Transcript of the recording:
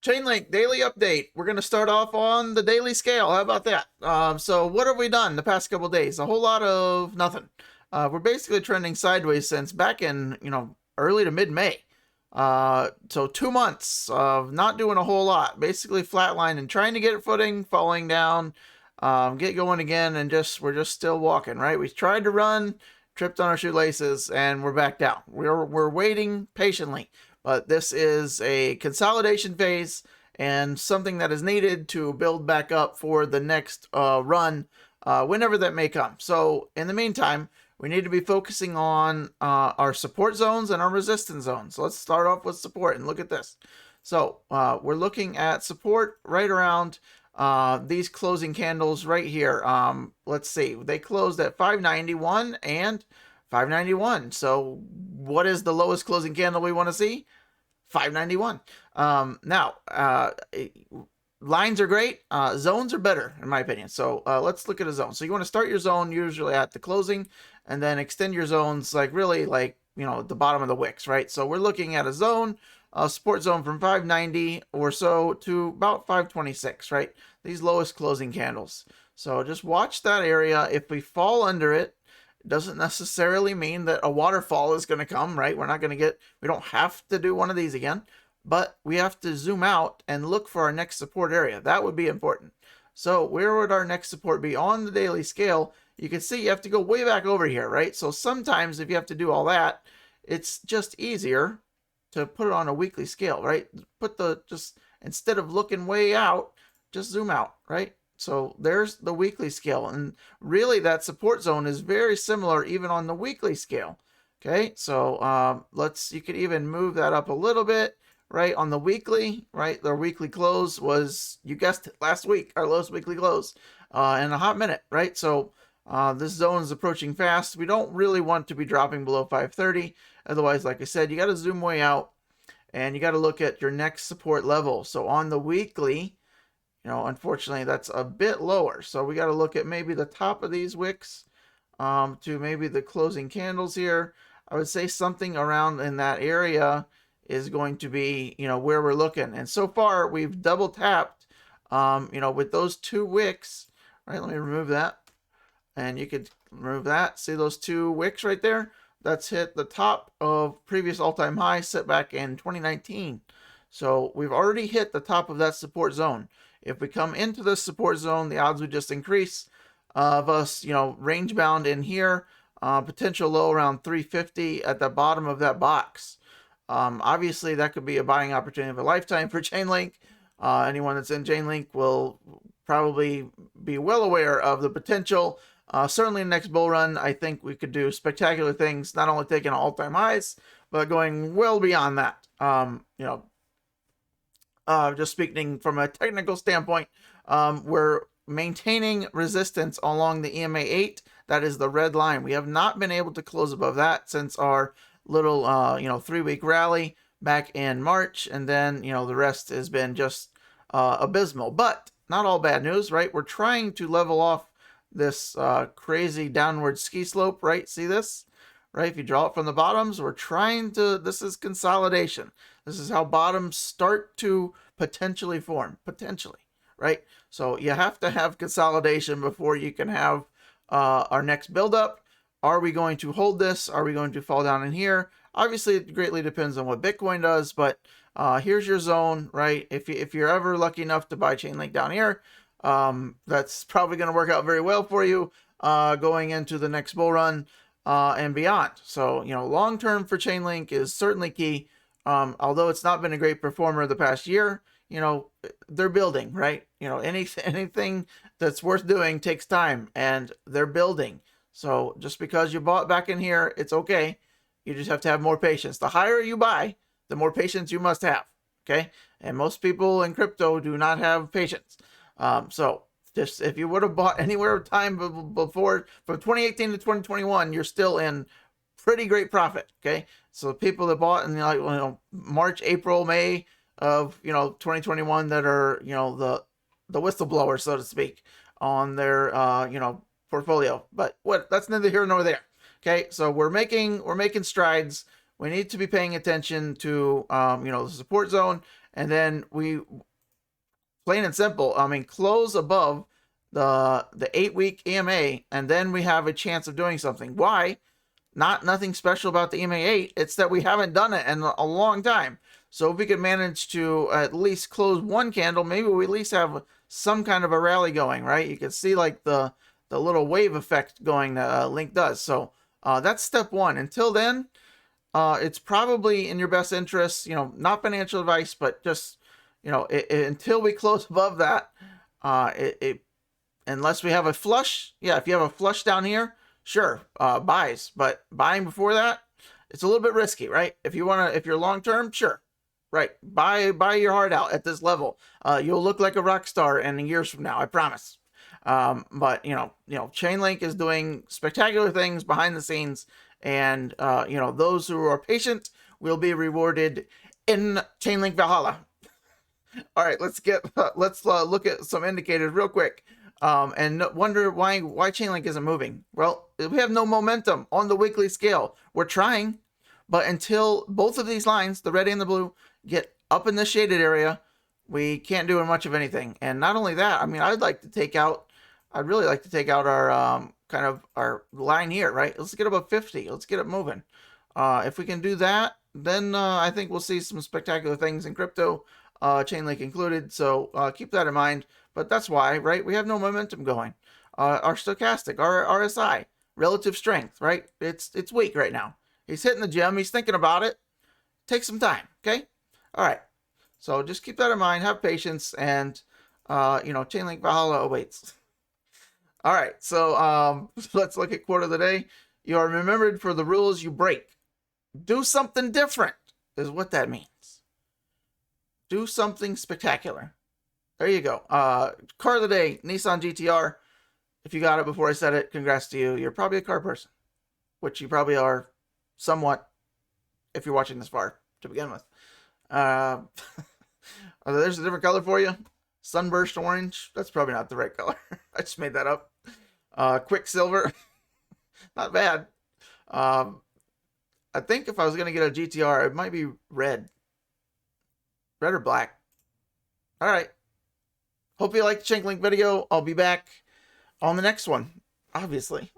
Chainlink daily update. We're going to start off on the daily scale. How about that? So what have we done the past couple days? A whole lot of nothing. We're basically trending sideways since back in, early to mid-May. So 2 months of not doing a whole lot, basically flatlining, trying to get a footing, falling down, get going again, and we're just still walking, right? We tried to run, tripped on our shoelaces, and we're back down. We're waiting patiently. But this is a consolidation phase and something that is needed to build back up for the next run, whenever that may come. So in the meantime, we need to be focusing on our support zones and our resistance zones. So let's start off with support and look at this. So we're looking at support right around these closing candles right here. Let's see, they closed at 591 and 591. So what is the lowest closing candle we want to see? 591. Now, lines are great. Zones are better, in my opinion. So let's look at a zone. So you want to start your zone usually at the closing and then extend your zones at the bottom of the wicks, right? So we're looking at a zone, a support zone from 590 or so to about 526, right? These lowest closing candles. So just watch that area. If we fall under it, doesn't necessarily mean that a waterfall is going to come, right? We don't have to do one of these again, but we have to zoom out and look for our next support area. That would be important. So where would our next support be on the daily scale? You can see you have to go way back over here, right? So sometimes if you have to do all that, it's just easier to put it on a weekly scale, right? Instead of looking way out, just zoom out, right? So there's the weekly scale, and really that support zone is very similar even on the weekly scale. Okay, so you could even move that up a little bit, right? On the weekly, right? Their weekly close was, you guessed it, last week, our lowest weekly close in a hot minute, right? So this zone is approaching fast. We don't really want to be dropping below 530. Otherwise, like I said, you got to zoom way out and you got to look at your next support level. So on the weekly, unfortunately, that's a bit lower. So we got to look at maybe the top of these wicks to maybe the closing candles here. I would say something around in that area is going to be, where we're looking. And so far, we've double tapped, with those two wicks. Right, let me remove that. And you could remove that. See those two wicks right there? That's hit the top of previous all-time high set back in 2019. So we've already hit the top of that support zone. If we come into the support zone, the odds would just increase of us, range bound in here, potential low around 350 at the bottom of that box. Obviously, that could be a buying opportunity of a lifetime for Chainlink. Anyone that's in Chainlink will probably be well aware of the potential. Certainly, in the next bull run, I think we could do spectacular things, not only taking all-time highs, but going well beyond that. Just speaking from a technical standpoint, we're maintaining resistance along the EMA 8. That is the red line. We have not been able to close above that since our little, 3-week rally back in March. And then, the rest has been just abysmal. But not all bad news, right? We're trying to level off this crazy downward ski slope, right? See this? Right? If you draw it from the bottoms, this is consolidation. This is how bottoms start to potentially form, right? So you have to have consolidation before you can have our next buildup. Are we going to hold this? Are we going to fall down in here? Obviously, it greatly depends on what Bitcoin does, but here's your zone, right? If you're ever lucky enough to buy Chainlink down here, that's probably going to work out very well for you going into the next bull run. And beyond. So, long term for Chainlink is certainly key. Although it's not been a great performer the past year, they're building, right? Anything that's worth doing takes time, and they're building. So just because you bought back in here, it's okay. You just have to have more patience. The higher you buy, the more patience you must have. Okay. And most people in crypto do not have patience. So just if you would have bought anywhere time before from 2018 to 2021, you're still in pretty great profit. Okay, so people that bought in March, April, May of 2021 that are the whistleblower, so to speak, on their portfolio. But that's neither here nor there. Okay, so we're making strides. we need to be paying attention to, the support zone. And then we, plain and simple, close above the 8-week EMA, and then we have a chance of doing something. Why? Nothing special about the EMA 8. It's that we haven't done it in a long time. So if we could manage to at least close one candle, maybe we at least have some kind of a rally going, right? You can see like the little wave effect going that Link does. So that's step one. Until then, it's probably in your best interest, not financial advice, but just, until we close above that, unless we have a flush. Yeah, if you have a flush down here, sure, buys. But buying before that, it's a little bit risky, right? If you're long term, sure, right. Buy your heart out at this level. You'll look like a rock star in years from now, I promise. But Chainlink is doing spectacular things behind the scenes, and those who are patient will be rewarded in Chainlink Valhalla. All right, let's look at some indicators real quick, and wonder why Chainlink isn't moving. Well, we have no momentum on the weekly scale. We're trying, but until both of these lines, the red and the blue, get up in the shaded area, we can't do much of anything. And not only that, I'd really like to take out our kind of our line here, right? Let's get above 50. Let's get it moving. If we can do that, then I think we'll see some spectacular things in crypto, Chainlink included. So keep that in mind. But that's why, right? We have no momentum going. Our stochastic, our RSI, relative strength, right? It's weak right now. He's hitting the gym. He's thinking about it. Take some time, okay? All right. So just keep that in mind. Have patience, and Chainlink Valhalla awaits. All right. So let's look at quote of the day. You are remembered for the rules you break. Do something different is what that means. Do something spectacular. There you go. Car of the day, Nissan GTR. If you got it before I said it, congrats to you. You're probably a car person, which you probably are somewhat if you're watching this far to begin with. There's a different color for you. Sunburst orange. That's probably not the right color. I just made that up. Quicksilver. Not bad. I think if I was going to get a GTR, it might be red. Red or black. All right. Hope you liked the Chainlink video. I'll be back on the next one, obviously.